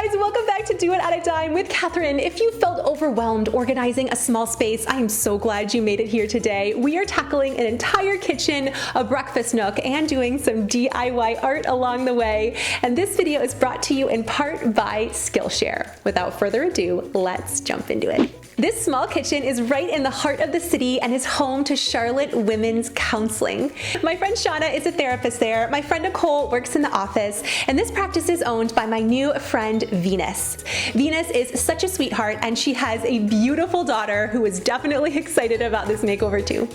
guys, welcome back to Do It at a Dime with Kathryn. If you felt overwhelmed organizing a small space, I am so glad you made it here today. We are tackling an entire kitchen, a breakfast nook, and doing some DIY art along the way. And this video is brought to you in part by Skillshare. Without further ado, let's jump into it. This small kitchen is right in the heart of the city and is home to Charlotte Women's Counseling. My friend Shauna is a therapist there. My friend Nicole works in the office, and this practice is owned by my new friend Venus. Venus is such a sweetheart, and she has a beautiful daughter who is definitely excited about this makeover too.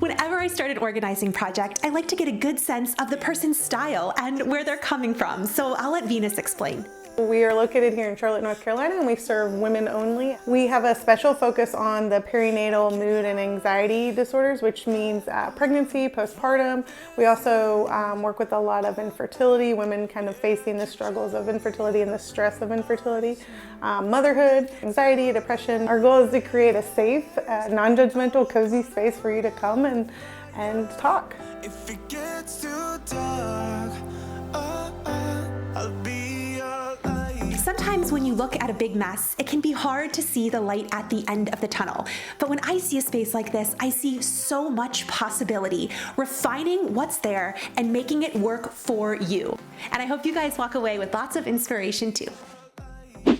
Whenever I start an organizing project, I like to get a good sense of the person's style and where they're coming from, so I'll let Venus explain. We are located here in Charlotte, North Carolina, and we serve women only. We have a special focus on the perinatal mood and anxiety disorders, which means pregnancy, postpartum. We also work with a lot of infertility, women kind of facing the struggles of infertility and the stress of infertility, motherhood, anxiety, depression. Our goal is to create a safe, non-judgmental, cozy space for you to come and talk. If it gets too dark, I'll be. Sometimes when you look at a big mess, it can be hard to see the light at the end of the tunnel. But when I see a space like this, I see so much possibility, refining what's there and making it work for you. And I hope you guys walk away with lots of inspiration too.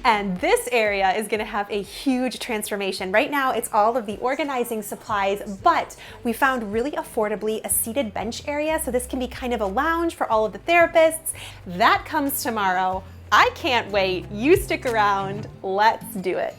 And this area is gonna have a huge transformation. Right now, it's all of the organizing supplies, but we found really affordably a seated bench area, so this can be kind of a lounge for all of the therapists. That comes tomorrow. I can't wait. You stick around. Let's do it.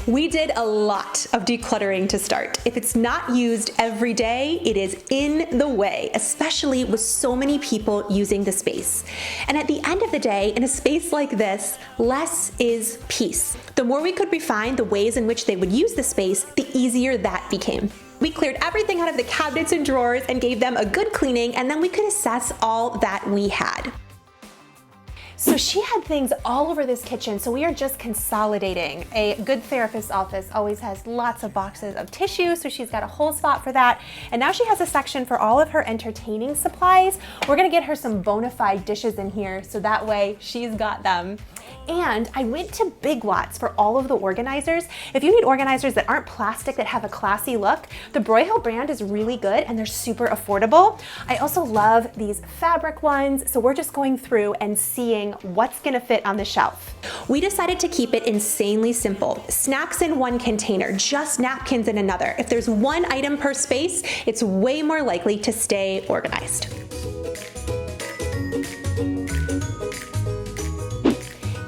We did a lot of decluttering to start. If it's not used every day, it is in the way, especially with so many people using the space. And at the end of the day, in a space like this, less is peace. The more we could refine the ways in which they would use the space, the easier that became. We cleared everything out of the cabinets and drawers and gave them a good cleaning, and then we could assess all that we had. So she had things all over this kitchen, so we are just consolidating. A good therapist's office always has lots of boxes of tissue, so she's got a whole spot for that. And now she has a section for all of her entertaining supplies. We're gonna get her some bona fide dishes in here, so that way she's got them. And I went to Big Lots for all of the organizers. If you need organizers that aren't plastic, that have a classy look, the Broyhill brand is really good and they're super affordable. I also love these fabric ones, so we're just going through and seeing what's gonna fit on the shelf. We decided to keep it insanely simple. Snacks in one container, just napkins in another. If there's one item per space, it's way more likely to stay organized.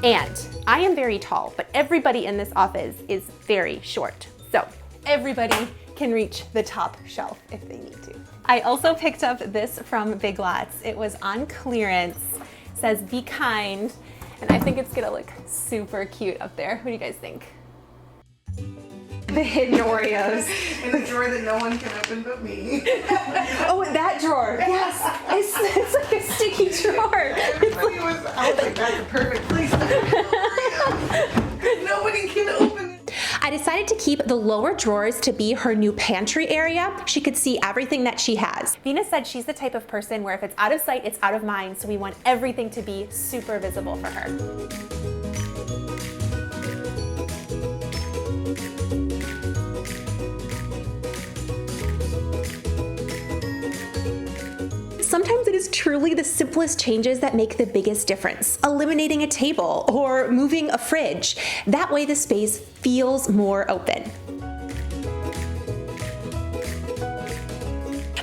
And I am very tall, but everybody in this office is very short. So everybody can reach the top shelf if they need to. I also picked up this from Big Lots. It was on clearance. It says be kind, and I think it's gonna look super cute up there. What do you guys think? The hidden Oreos. In a drawer that no one can open but me. Oh, that drawer. Yes. It's like a sticky drawer. Everybody was, I was like, that's the perfect place to put nobody can open it. I decided to keep the lower drawers to be her new pantry area. She could see everything that she has. Venus said she's the type of person where if it's out of sight, it's out of mind, so we want everything to be super visible for her. Sometimes it is truly the simplest changes that make the biggest difference. Eliminating a table or moving a fridge. That way the space feels more open.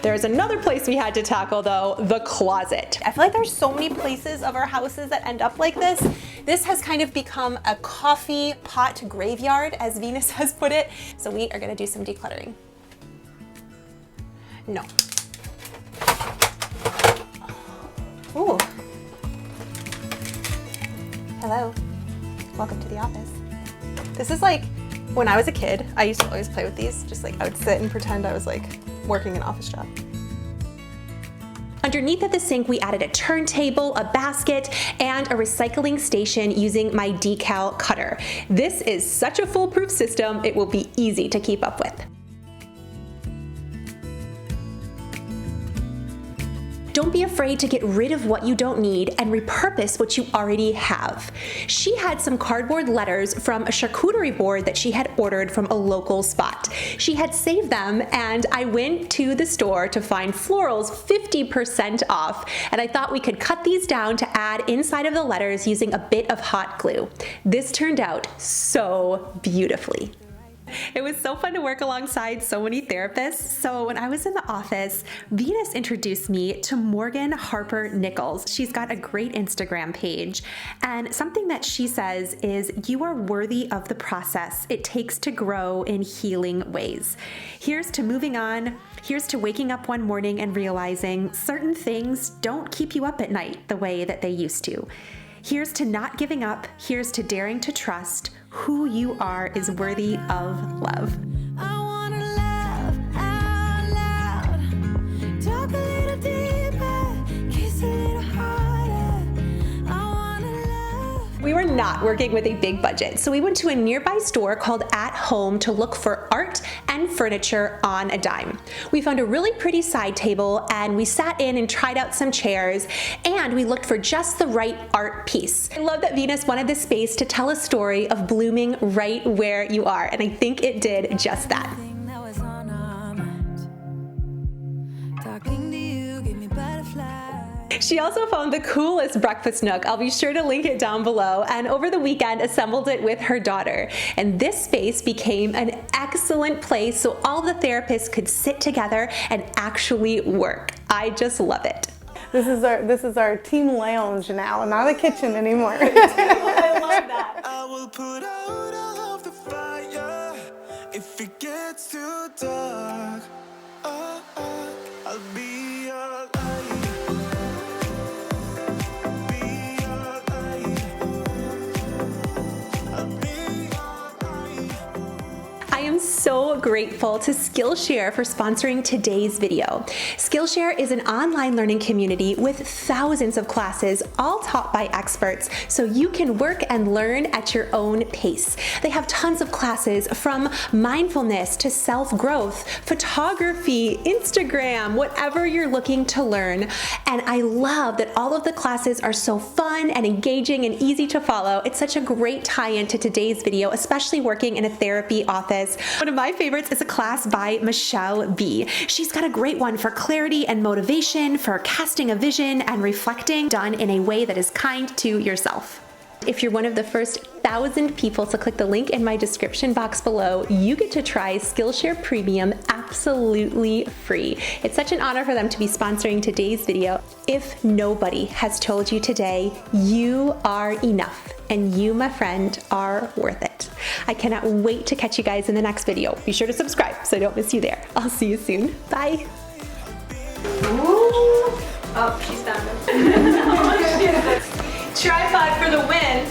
There's another place we had to tackle though, the closet. I feel like there's so many places of our houses that end up like this. This has kind of become a coffee pot graveyard, as Venus has put it. So we are gonna do some decluttering. No. Ooh. Hello. Welcome to the office. This is like, when I was a kid, I used to always play with these. Just like, I would sit and pretend I was like working an office job. Underneath of the sink, we added a turntable, a basket, and a recycling station using my decal cutter. This is such a foolproof system, it will be easy to keep up with. Don't be afraid to get rid of what you don't need and repurpose what you already have. She had some cardboard letters from a charcuterie board that she had ordered from a local spot. She had saved them, and I went to the store to find florals 50% off, and I thought we could cut these down to add inside of the letters using a bit of hot glue. This turned out so beautifully. It was so fun to work alongside so many therapists. So when I was in the office, Venus introduced me to Morgan Harper Nichols. She's got a great Instagram page, and something that she says is, you are worthy of the process it takes to grow in healing ways. Here's to moving on. Here's to waking up one morning and realizing certain things don't keep you up at night the way that they used to. Here's to not giving up. Here's to daring to trust. Who you are is worthy of love. I wanna laugh out loud, talk a little deeper, kiss a little harder. I wanna laugh. We were not working with a big budget, so we went to a nearby store called At Home to look for art and furniture on a dime. We found a really pretty side table, and we sat in and tried out some chairs, and we looked for just the right art piece. I love that Venus wanted this space to tell a story of blooming right where you are, and I think it did just that. That was on our mind. Talking to you gave me butterflies. She also found the coolest breakfast nook. I'll be sure to link it down below, and over the weekend assembled it with her daughter. And this space became an excellent place so all the therapists could sit together and actually work. I just love it. This is our team lounge now, not a kitchen anymore. I love that. I will put out all of the fire if it gets too dark. I'll be your light. Be your light. I'll be your light. I am so grateful to Skillshare for sponsoring today's video. Skillshare is an online learning community with thousands of classes, all taught by experts, so you can work and learn at your own pace. They have tons of classes from mindfulness to self-growth, photography, Instagram, whatever you're looking to learn. And I love that all of the classes are so fun and engaging and easy to follow. It's such a great tie-in to today's video, especially working in a therapy office. One of my favorites is a class by Michelle B. She's got a great one for clarity and motivation, for casting a vision and reflecting, done in a way that is kind to yourself. If you're one of the first 1,000 people to click the link in my description box below, you get to try Skillshare Premium absolutely free. It's such an honor for them to be sponsoring today's video. If nobody has told you today, you are enough, and you, my friend, are worth it. I cannot wait to catch you guys in the next video. Be sure to subscribe so I don't miss you there. I'll see you soon. Bye. Ooh. Oh, she's found it. Tripod for the win.